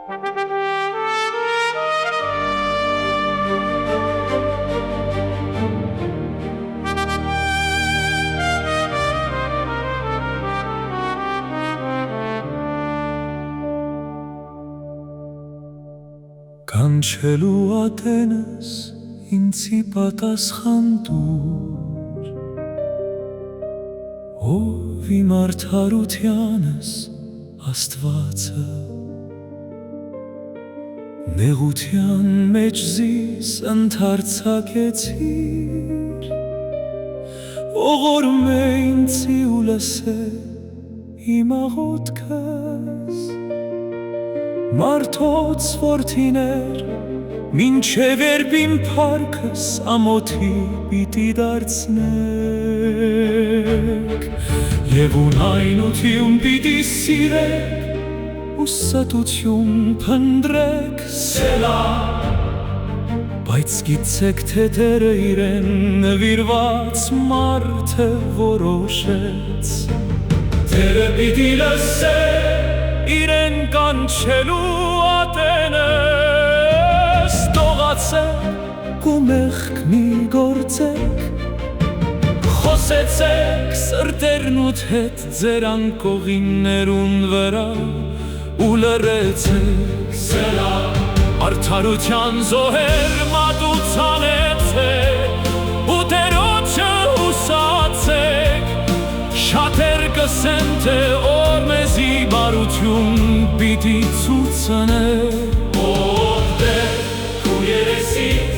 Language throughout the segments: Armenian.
Կանչելու ատենս ինձի պատասխան տուր, ով իմ արդարությանս Աստվածը, նեղության մեջ զիս ընդարձակեցիր, ողորմ է ինձի ու լսե իմ աղոթքս, մարդոց որդիներ, մինչև երբ իմ փառքս ամոթի պիտի դարձնեք, և ունայնություն պիտի սիրեք, ու ստություն փնտրեք, սելա, բայց գիտեք, թե Տերը իրեն նվիրված մարդը որոշեց, Տերը պիտի լսե իրեն կանչելու ատենս, տողացեք ու մեղք մի գործեք, խոսեցեք սրտերն ութ հետ ձեր անկողիններուն վրա ու լռեցեք, սելա, արդարության զոհեր մատուցանեցեք ու Տերոջը հուսացեք, շատեր կսեն, թե օրմեզի բարություն պիտի ցուցանեք, ով Տեր քու երեսիդ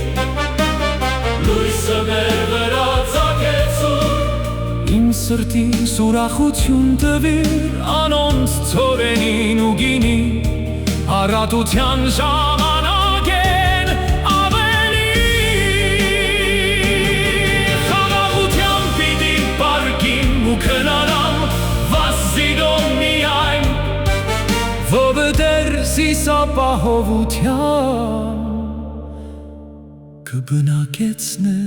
լույսը մեր վրա ծագեցուր, իմ սրտիս ուրախություն տվիր անոնց ցորենին ու գինի, առատության ժամանակ են ավելի, խաղաղության պիտի պարկիմ ու քնանամ վազզիդոն միայն, ովդեր զիս ապահովության կբնակեցնե